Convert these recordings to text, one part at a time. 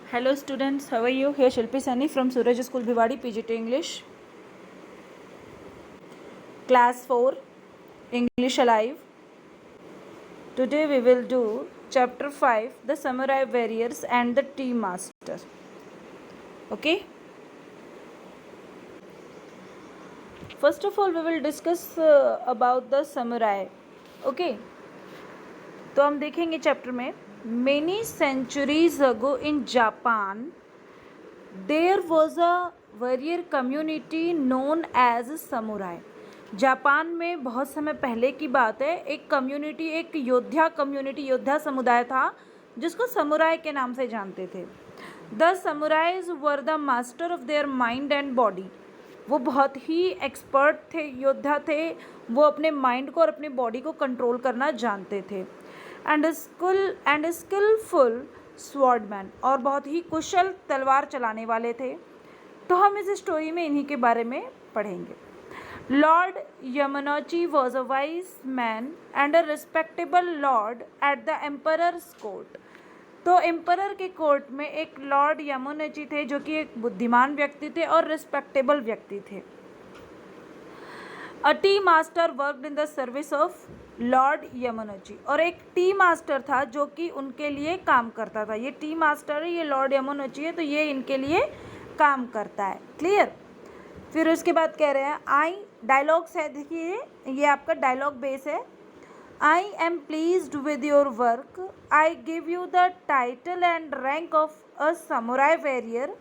Hello students, how are you? Here Shilpi Sani from Suraj School Bhiwadi, PGT English. Class 4, English Alive. Today we will do Chapter 5, The Samurai Warriors and the Tea Master. Okay? First of all, we will discuss about the samurai. Okay? तो हम देखेंगे chapter में Many centuries ago in Japan, there was a warrior community known as samurai. Japan में बहुत समय पहले की बात है, एक कम्युनिटी, एक योद्धा समुदाय था जिसको समुराय के नाम से जानते थे. The samurais were the master of their mind and body. वो बहुत ही एक्सपर्ट थे, योद्धा थे. वो अपने माइंड को और अपनी बॉडी को कंट्रोल करना जानते थे. एंड स्किलफुल स्वॉर्डमैन, और बहुत ही कुशल तलवार चलाने वाले थे. तो हम इस स्टोरी में इन्हीं के बारे में पढ़ेंगे. Lord Yamanouchi was a wise man and a respectable lord at the emperor's court. तो एम्परर के कोर्ट में एक लॉर्ड यामानोची थे जो कि एक बुद्धिमान व्यक्ति थे और रिस्पेक्टेबल व्यक्ति थे. A tea master worked in the service of lord Yamanouchi, और एक टी मास्टर था जो कि उनके लिए काम करता था. ये टी मास्टर है, ये लॉर्ड यामानोची है, तो ये इनके लिए काम करता है. क्लियर. फिर उसके बाद कह रहे हैं आई डायलॉग्स है, देखिए ये आपका डायलॉग बेस है. I M pleased with your work. I give you the title and rank of a samurai warrior.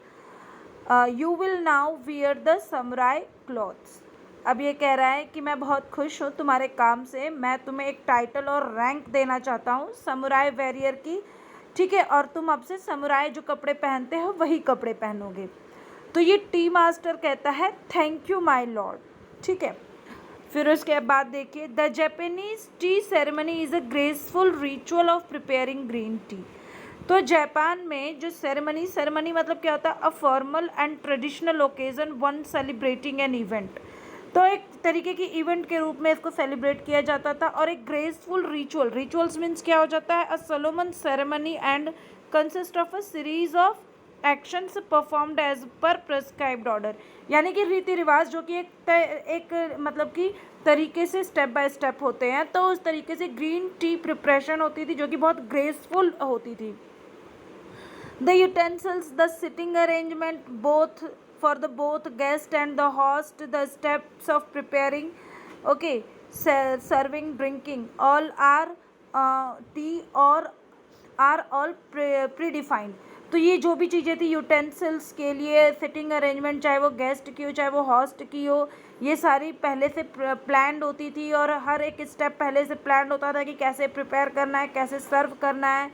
You will now wear the samurai clothes. अब ये कह रहा है कि मैं बहुत खुश हूँ तुम्हारे काम से, मैं तुम्हें एक टाइटल और रैंक देना चाहता हूँ समुराई वॉरियर की, ठीक है, और तुम अब से समुराई जो कपड़े पहनते हो वही कपड़े पहनोगे. तो ये टी मास्टर कहता है थैंक यू माय लॉर्ड. ठीक है. फिर उसके बाद देखिए the Japanese T ceremony is a graceful ritual of preparing green tea. तो जापान में जो सेरेमनी मतलब क्या होता है, a formal and traditional occasion one celebrating an event. तो एक तरीके की इवेंट के रूप में इसको सेलिब्रेट किया जाता था. और एक ग्रेसफुल रिचुअल्स मीन्स क्या हो जाता है, a solemn ceremony and consist of a series of actions performed as per prescribed order. यानी कि रीति रिवाज जो कि एक मतलब कि तरीके से स्टेप बाय स्टेप होते हैं. तो उस तरीके से ग्रीन टी प्रिपरेशन होती थी जो कि बहुत ग्रेसफुल होती थी. The utensils, the sitting arrangement both for the both guest and the host, the steps of preparing, okay, serving, drinking, all are tea or are all predefined. तो ये जो भी चीज़ें थी यूटेंसिल्स के लिए, सिटिंग अरेंजमेंट चाहे वो गेस्ट की हो चाहे वो होस्ट की हो, ये सारी पहले से प्लान्ड होती थी. और हर एक स्टेप पहले से प्लान्ड होता था कि कैसे प्रिपेयर करना है, कैसे सर्व करना है,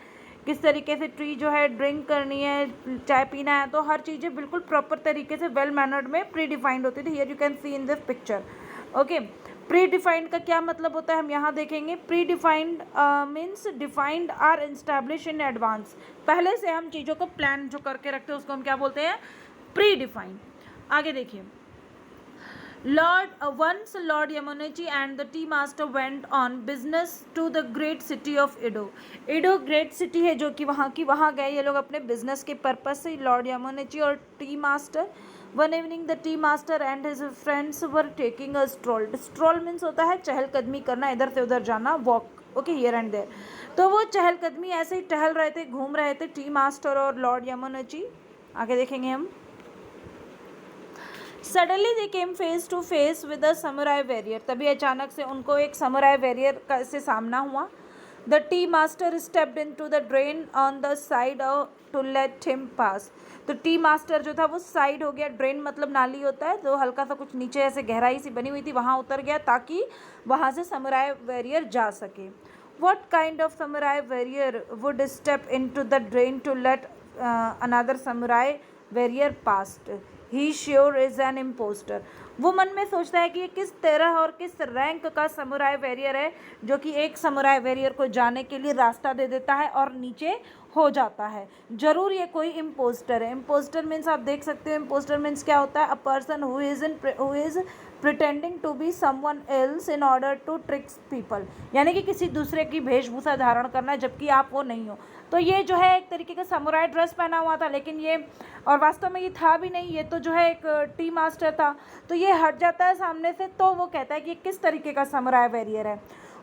किस तरीके से टी जो है ड्रिंक करनी है, चाय पीना है. तो हर चीज़ें बिल्कुल प्रॉपर तरीके से वेल मैनर्ड में प्री डिफाइंड होती थी. Here you can see in this picture. Okay. Predefined का क्या मतलब होता है हम यहाँ देखेंगे. Predefined means defined are establish in advance. पहले से हम चीज़ों को प्लान जो करके रखते हैं उसको हम क्या बोलते हैं, प्री डिफाइंड. आगे देखिए. Once Lord Yamanouchi and the tea master went on business to the great city of Edo. Edo great city है जो कि वहाँ गए ये लोग अपने business के purpose से, Lord Yamanouchi और tea master. One evening the tea master and his friends were taking a stroll. Stroll means होता है चहलकदमी करना, इधर से उधर जाना, walk, okay, here and there. तो वो चहलकदमी ऐसे ही टहल रहे थे, घूम रहे थे टी मास्टर और लॉर्ड यामानोची. आगे देखेंगे हम. Suddenly they came face to face with a samurai warrior. तभी अचानक से उनको एक समुराई वॉरियर का से सामना हुआ. The tea master stepped into the drain on the side to let him pass. तो टी मास्टर जो था वो साइड हो गया. ड्रेन मतलब नाली होता है, तो हल्का सा कुछ नीचे ऐसे गहराई सी बनी हुई थी, वहाँ उतर गया ताकि वहाँ से समुराई वॉरियर जा सके. What kind of samurai warrior would step into the drain to let another samurai warrior past. He sure is an impostor. वो मन में सोचता है कि ये किस तरह और किस रैंक का समुराई वॉरियर है जो कि एक समुराई वॉरियर को जाने के लिए रास्ता दे देता है और नीचे हो जाता है. ज़रूर ये कोई इम्पोस्टर है. इम्पोस्टर मीन्स आप देख सकते हो, इम्पोस्टर मीन्स क्या होता है, a person who is pretending to be someone else in order to tricks people, यानी कि किसी दूसरे की वेशभूषा धारण करना जबकि आप वो नहीं हो। तो ये जो है एक तरीके का समुराई ड्रेस पहना हुआ था, लेकिन ये और वास्तव में ये था भी नहीं, ये तो जो है एक टी मास्टर था। तो ये हट जाता है सामने से, तो वो कहता है कि किस तरीके का समुराई वॉरियर है।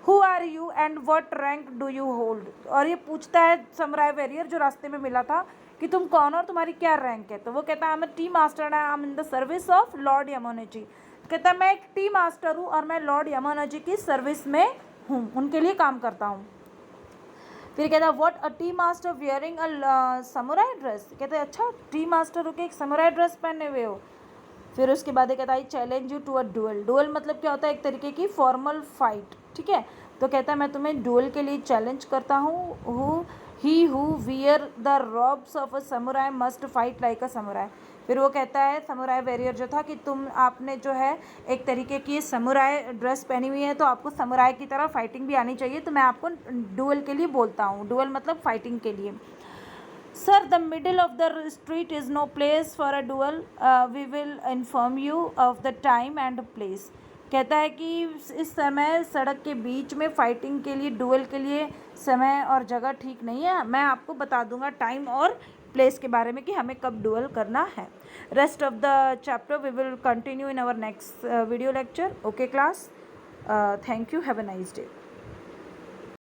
Who are you and what rank do you hold, और ये पूछता है समुराई वॉरियर जो रास्ते में मिला था कि तुम कौन और तुम्हारी क्या रैंक है। तो वो कहता है I am tea master, I am in the service of lord Yamanouchi. कहता है मैं एक टी मास्टर हूँ और मैं लॉर्ड यामानोजी की सर्विस में हूँ, उनके लिए काम करता हूँ। फिर कहता है what a tea master wearing a samurai dress, कहते हैं अच्छा टी मास्टर हो के एक समुराई ड्रेस पहने हुए हो। फिर उसके बाद कहता है I challenge you to a duel. Duel मतलब क्या होता है, एक तरीके की फॉर्मल फाइट, ठीक है। तो कहता है मैं तुम्हें डुअल के लिए चैलेंज करता हूँ। He who wear the robes of a samurai must fight like a samurai. फिर वो कहता है समुराई वॉरियर जो था कि आपने जो है एक तरीके की समुराई ड्रेस पहनी हुई है, तो आपको समुराई की तरह फाइटिंग भी आनी चाहिए, तो मैं आपको डुअल के लिए बोलता हूँ। डुअल मतलब फाइटिंग के लिए। Sir the middle of the street is no place for a duel, we will inform you of the time and place. कहता है कि इस समय सड़क के बीच में फाइटिंग के लिए, डुअल के लिए समय और जगह ठीक नहीं है, मैं आपको बता दूंगा टाइम और प्लेस के बारे में कि हमें कब डुअल करना है। Rest of the chapter we will continue in our next video lecture. Okay class, thank you, have a nice day.